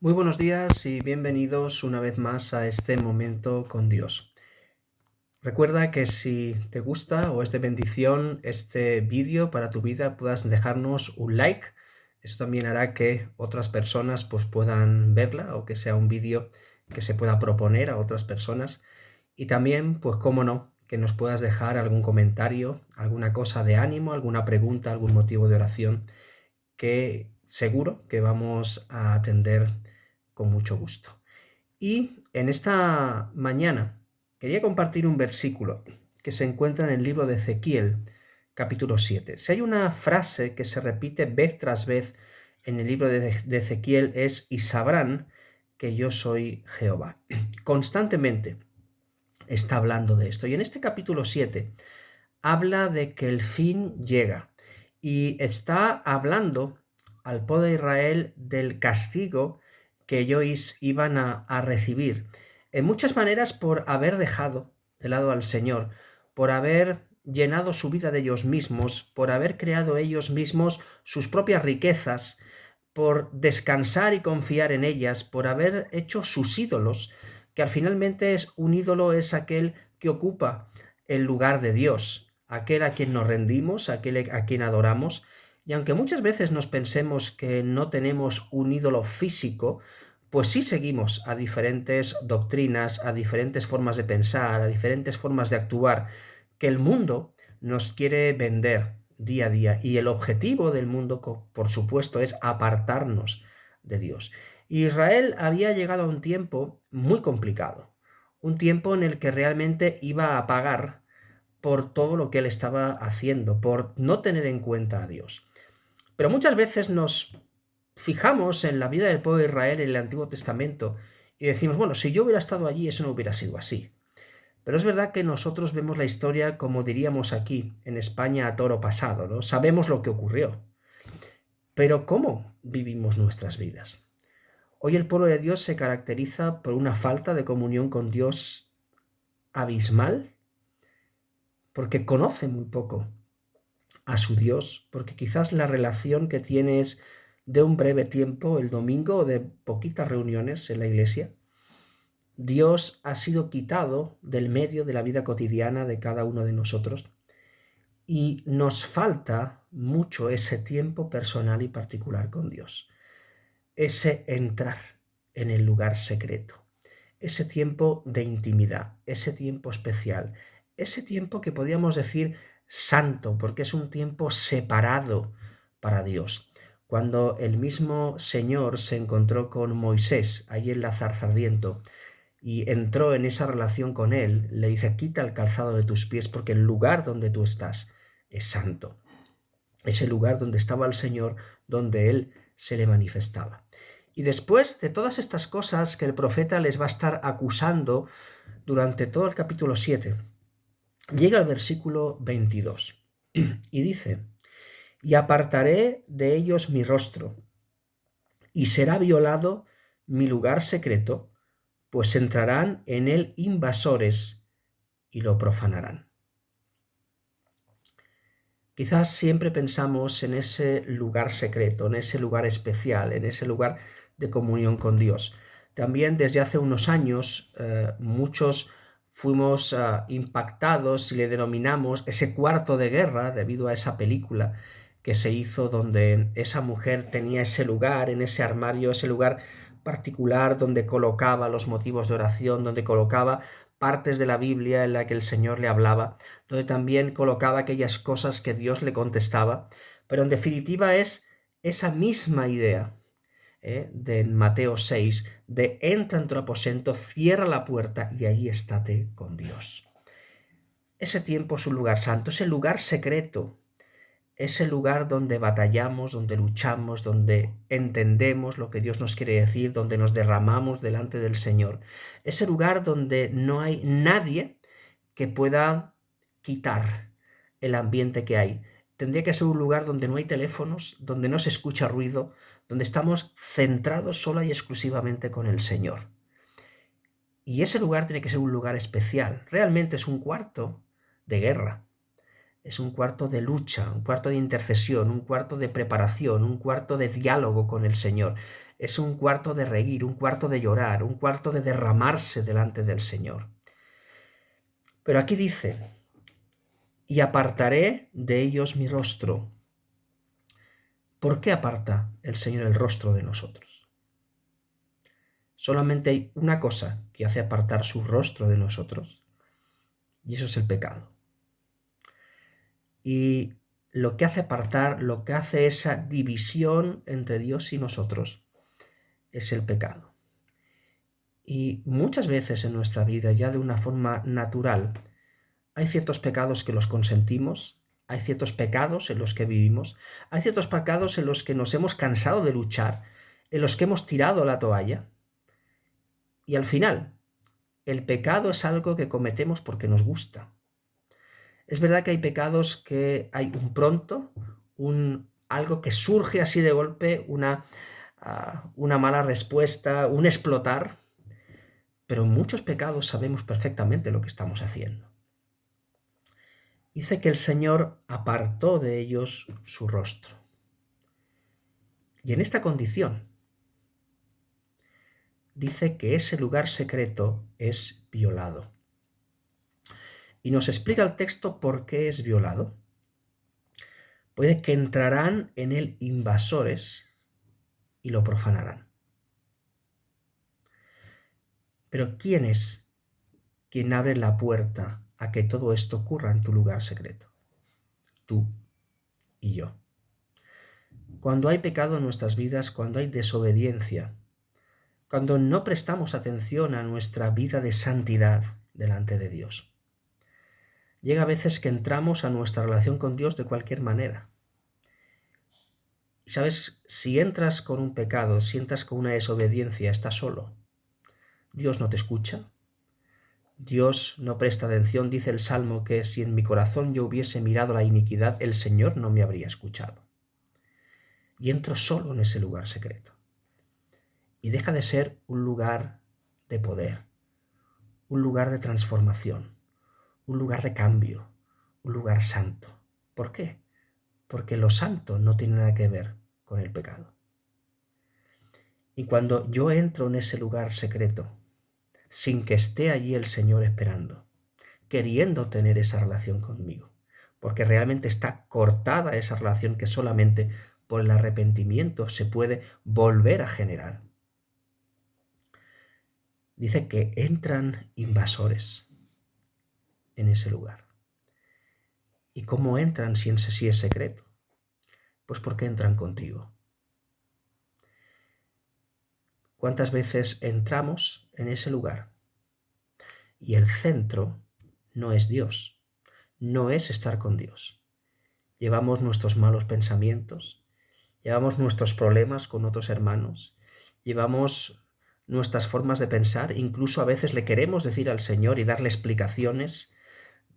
Muy buenos días y bienvenidos una vez más a este momento con Dios. Recuerda que si te gusta o es de bendición este vídeo para tu vida, puedas dejarnos un like. Eso también hará que otras personas puedan verla o que sea un vídeo que se pueda proponer a otras personas. Y también, cómo no, que nos puedas dejar algún comentario, alguna cosa de ánimo, alguna pregunta, algún motivo de oración que seguro que vamos a atender con mucho gusto. Y en esta mañana quería compartir un versículo que se encuentra en el libro de Ezequiel, capítulo 7. Si hay una frase que se repite vez tras vez en el libro de Ezequiel es: y sabrán que yo soy Jehová. Constantemente está hablando de esto. Y en este capítulo 7 habla de que el fin llega y está hablando al pueblo de Israel del castigo que ellos iban a recibir. En muchas maneras por haber dejado de lado al Señor, por haber llenado su vida de ellos mismos, por haber creado ellos mismos sus propias riquezas, por descansar y confiar en ellas, por haber hecho sus ídolos, que al finalmente es un ídolo es aquel que ocupa el lugar de Dios, aquel a quien nos rendimos, aquel a quien adoramos, y aunque muchas veces nos pensemos que no tenemos un ídolo físico, pues sí seguimos a diferentes doctrinas, a diferentes formas de pensar, a diferentes formas de actuar, que el mundo nos quiere vender día a día. Y el objetivo del mundo, por supuesto, es apartarnos de Dios. Israel había llegado a un tiempo muy complicado, un tiempo en el que realmente iba a pagar por todo lo que él estaba haciendo, por no tener en cuenta a Dios. Pero muchas veces nos fijamos en la vida del pueblo de Israel en el Antiguo Testamento y decimos, bueno, si yo hubiera estado allí, eso no hubiera sido así. Pero es verdad que nosotros vemos la historia, como diríamos aquí, en España, a toro pasado, ¿no? Sabemos lo que ocurrió. Pero ¿cómo vivimos nuestras vidas? Hoy el pueblo de Dios se caracteriza por una falta de comunión con Dios abismal, porque conoce muy poco a su Dios, porque quizás la relación que tiene es de un breve tiempo el domingo o de poquitas reuniones en la iglesia. Dios ha sido quitado del medio de la vida cotidiana de cada uno de nosotros y nos falta mucho ese tiempo personal y particular con Dios, ese entrar en el lugar secreto, ese tiempo de intimidad, ese tiempo especial, ese tiempo que podríamos decir santo, porque es un tiempo separado para Dios. Cuando el mismo Señor se encontró con Moisés allí en la zarza ardiente y entró en esa relación con él, le dice: quita el calzado de tus pies porque el lugar donde tú estás es santo. Es el lugar donde estaba el Señor, donde él se le manifestaba. Y después de todas estas cosas que el profeta les va a estar acusando durante todo el capítulo 7, llega el versículo 22 y dice: y apartaré de ellos mi rostro, y será violado mi lugar secreto, pues entrarán en él invasores y lo profanarán. Quizás siempre pensamos en ese lugar secreto, en ese lugar especial, en ese lugar de comunión con Dios. También desde hace unos años muchos fuimos impactados y le denominamos ese cuarto de guerra debido a esa película que se hizo donde esa mujer tenía ese lugar, en ese armario, ese lugar particular donde colocaba los motivos de oración, donde colocaba partes de la Biblia en la que el Señor le hablaba, donde también colocaba aquellas cosas que Dios le contestaba, pero en definitiva es esa misma idea de Mateo 6, de entra en tu aposento, cierra la puerta y ahí estate con Dios. Ese tiempo es un lugar santo, es el lugar secreto, es el lugar donde batallamos, donde luchamos, donde entendemos lo que Dios nos quiere decir, donde nos derramamos delante del Señor. Es el lugar donde no hay nadie que pueda quitar el ambiente que hay. Tendría que ser un lugar donde no hay teléfonos, donde no se escucha ruido, donde estamos centrados sola y exclusivamente con el Señor. Y ese lugar tiene que ser un lugar especial. Realmente es un cuarto de guerra. Es un cuarto de lucha, un cuarto de intercesión, un cuarto de preparación, un cuarto de diálogo con el Señor. es un cuarto de reír, un cuarto de llorar, un cuarto de derramarse delante del Señor. Pero aquí dice, y apartaré de ellos mi rostro. ¿Por qué aparta el Señor el rostro de nosotros? Solamente hay una cosa que hace apartar su rostro de nosotros, y eso es el pecado. Y lo que hace apartar, lo que hace esa división entre Dios y nosotros, es el pecado. Y muchas veces en nuestra vida, ya de una forma natural, hay ciertos pecados que los consentimos, hay ciertos pecados en los que vivimos, hay ciertos pecados en los que nos hemos cansado de luchar, en los que hemos tirado la toalla. Y al final, el pecado es algo que cometemos porque nos gusta. Es verdad que hay pecados que hay un pronto, algo que surge así de golpe, una mala respuesta, un explotar, pero en muchos pecados sabemos perfectamente lo que estamos haciendo. Dice que el Señor apartó de ellos su rostro. Y en esta condición, dice que ese lugar secreto es violado. Y nos explica el texto por qué es violado. Puede que entrarán en él invasores y lo profanarán. Pero ¿quién es quien abre la puerta a que todo esto ocurra en tu lugar secreto? Tú y yo. Cuando hay pecado en nuestras vidas, cuando hay desobediencia, cuando no prestamos atención a nuestra vida de santidad delante de Dios, llega a veces que entramos a nuestra relación con Dios de cualquier manera. Y sabes, si entras con un pecado, si entras con una desobediencia, estás solo. Dios no te escucha. Dios no presta atención. Dice el Salmo que si en mi corazón yo hubiese mirado la iniquidad, el Señor no me habría escuchado. Y entro solo en ese lugar secreto. Y deja de ser un lugar de poder, un lugar de transformación, un lugar de cambio, un lugar santo. ¿Por qué? Porque lo santo no tiene nada que ver con el pecado. Y cuando yo entro en ese lugar secreto, sin que esté allí el Señor esperando, queriendo tener esa relación conmigo, porque realmente está cortada esa relación que solamente por el arrepentimiento se puede volver a generar. Dice que entran invasores en ese lugar. ¿Y cómo entran si es secreto? Pues porque entran contigo. ¿Cuántas veces entramos en ese lugar y el centro no es Dios, no es estar con Dios? Llevamos nuestros malos pensamientos, llevamos nuestros problemas con otros hermanos, llevamos nuestras formas de pensar, incluso a veces le queremos decir al Señor y darle explicaciones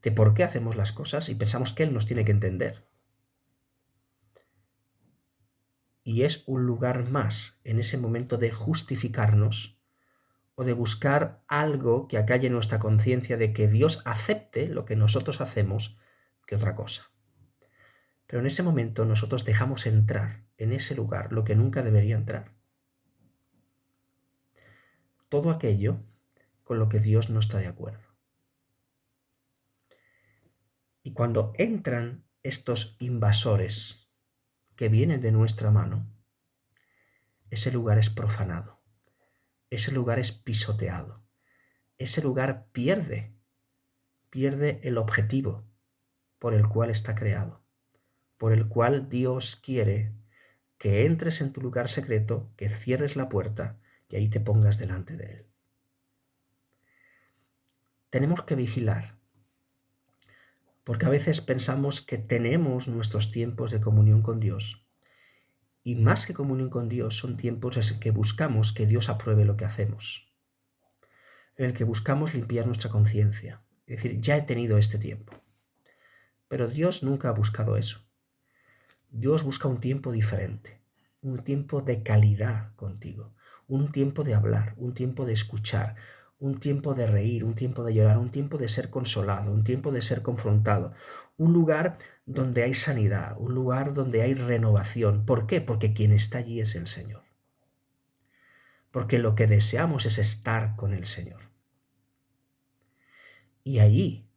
de por qué hacemos las cosas y pensamos que Él nos tiene que entender. Y es un lugar más en ese momento de justificarnos o de buscar algo que acalle nuestra conciencia de que Dios acepte lo que nosotros hacemos que otra cosa. Pero en ese momento nosotros dejamos entrar en ese lugar lo que nunca debería entrar. Todo aquello con lo que Dios no está de acuerdo. Y cuando entran estos invasores que vienen de nuestra mano, ese lugar es profanado, ese lugar es pisoteado, ese lugar pierde el objetivo por el cual está creado, por el cual Dios quiere que entres en tu lugar secreto, que cierres la puerta y ahí te pongas delante de Él. Tenemos que vigilar, porque a veces pensamos que tenemos nuestros tiempos de comunión con Dios, y más que comunión con Dios son tiempos en que buscamos que Dios apruebe lo que hacemos, en el que buscamos limpiar nuestra conciencia, es decir, ya he tenido este tiempo. Pero Dios nunca ha buscado eso. Dios busca un tiempo diferente, un tiempo de calidad contigo, un tiempo de hablar, un tiempo de escuchar, un tiempo de reír, un tiempo de llorar, un tiempo de ser consolado, un tiempo de ser confrontado, un lugar donde hay sanidad, un lugar donde hay renovación. ¿Por qué? Porque quien está allí es el Señor. porque lo que deseamos es estar con el Señor. Y ahí,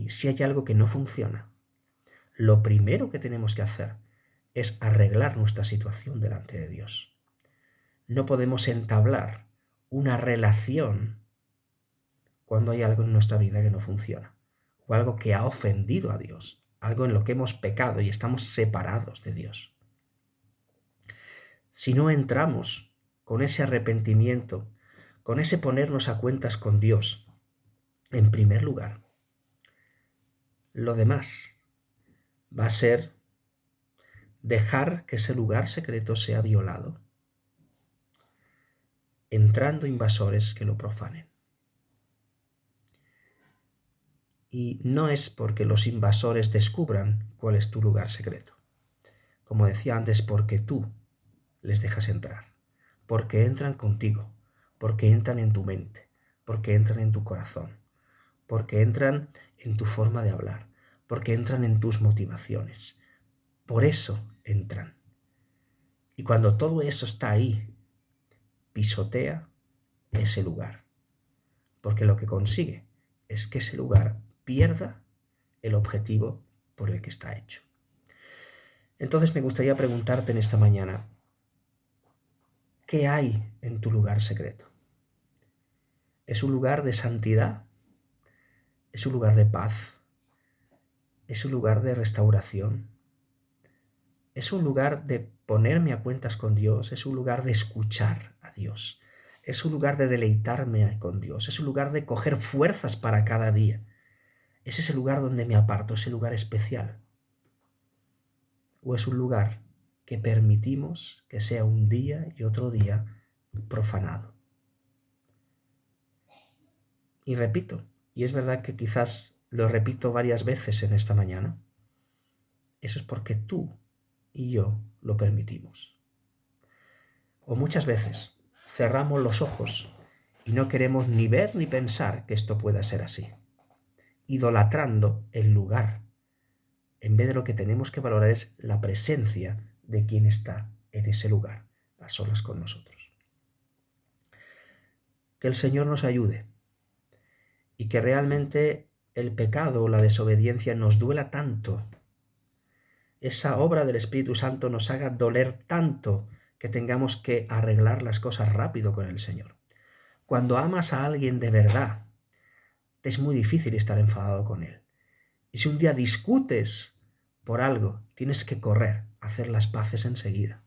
si hay algo que no funciona, lo primero que tenemos que hacer es arreglar nuestra situación delante de Dios. No podemos entablar una relación cuando hay algo en nuestra vida que no funciona, o algo que ha ofendido a Dios, algo en lo que hemos pecado y estamos separados de Dios. Si no entramos con ese arrepentimiento, con ese ponernos a cuentas con Dios, en primer lugar, lo demás va a ser dejar que ese lugar secreto sea violado, entrando invasores que lo profanen. Y no es porque los invasores descubran cuál es tu lugar secreto. Como decía antes, porque tú les dejas entrar, porque entran contigo, porque entran en tu mente, porque entran en tu corazón, porque entran en tu forma de hablar, porque entran en tus motivaciones. Por eso entran. Y cuando todo eso está ahí, pisotea ese lugar, porque lo que consigue es que ese lugar pierda el objetivo por el que está hecho. Entonces me gustaría preguntarte en esta mañana, ¿qué hay en tu lugar secreto? ¿Es un lugar de santidad? ¿Es un lugar de paz? ¿Es un lugar de restauración? ¿Es un lugar de ponerme a cuentas con Dios? ¿Es un lugar de escuchar a Dios? ¿Es un lugar de deleitarme con Dios? ¿Es un lugar de coger fuerzas para cada día? ¿Es ese lugar donde me aparto, ese lugar especial? ¿O es un lugar que permitimos que sea un día y otro día profanado? Y repito, y es verdad que quizás lo repito varias veces en esta mañana, eso es porque tú y yo lo permitimos. O muchas veces cerramos los ojos y no queremos ni ver ni pensar que esto pueda ser así, idolatrando el lugar, en vez de lo que tenemos que valorar es la presencia de quien está en ese lugar, a solas con nosotros. Que el Señor nos ayude y que realmente el pecado o la desobediencia nos duela tanto, esa obra del Espíritu Santo nos haga doler tanto que tengamos que arreglar las cosas rápido con el Señor. Cuando amas a alguien de verdad, es muy difícil estar enfadado con él. Y si un día discutes por algo, tienes que correr, hacer las paces enseguida.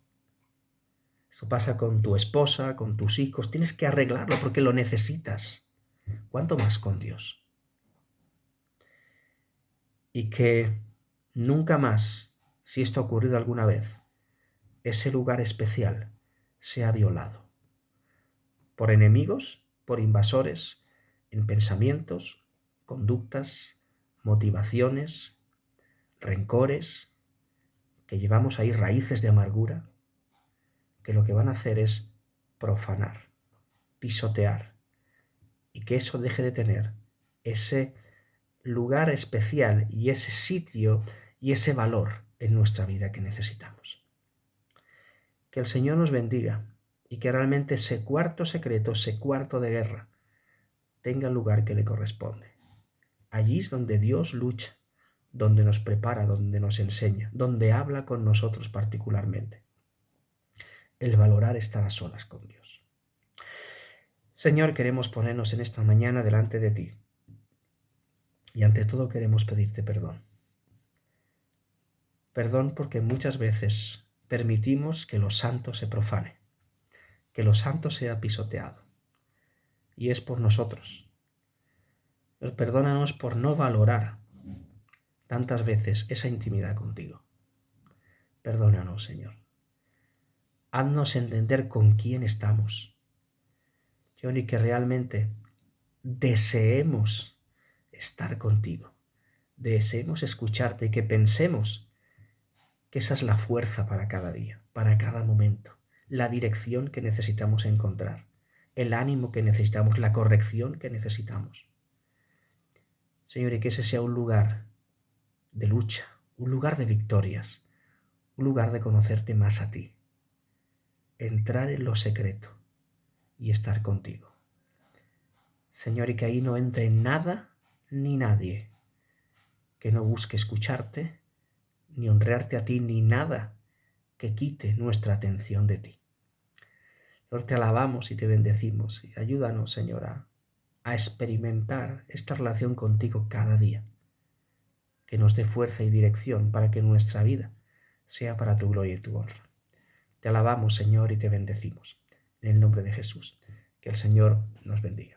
Eso pasa con tu esposa, con tus hijos, tienes que arreglarlo porque lo necesitas. ¿Cuánto más con Dios? Y que nunca más, si esto ha ocurrido alguna vez, ese lugar especial sea violado por enemigos, por invasores, en pensamientos, conductas, motivaciones, rencores, que llevamos ahí raíces de amargura, que lo que van a hacer es profanar, pisotear, y que eso deje de tener ese lugar especial y ese sitio y ese valor en nuestra vida que necesitamos. Que el Señor nos bendiga y que realmente ese cuarto secreto, ese cuarto de guerra, tenga el lugar que le corresponde. Allí es donde Dios lucha, donde nos prepara, donde nos enseña, donde habla con nosotros particularmente. El valorar estar a solas con Dios. Señor, queremos ponernos en esta mañana delante de ti y ante todo queremos pedirte perdón. Perdón porque muchas veces permitimos que lo santo se profane, que lo santo sea pisoteado. Y es por nosotros. Perdónanos por no valorar tantas veces esa intimidad contigo. Perdónanos, Señor. Haznos entender con quién estamos. Señor, y que realmente deseemos estar contigo. Deseemos escucharte y que pensemos que esa es la fuerza para cada día, para cada momento, la dirección que necesitamos encontrar, el ánimo que necesitamos, la corrección que necesitamos. Señor, y que ese sea un lugar de lucha, un lugar de victorias, un lugar de conocerte más a ti, entrar en lo secreto, y estar contigo. Señor, y que ahí no entre nada ni nadie que no busque escucharte, ni honrarte a ti, ni nada que quite nuestra atención de ti. Señor, te alabamos y te bendecimos y ayúdanos, Señor, a experimentar esta relación contigo cada día, que nos dé fuerza y dirección para que nuestra vida sea para tu gloria y tu honra. Te alabamos, Señor, y te bendecimos. En el nombre de Jesús. Que el Señor nos bendiga.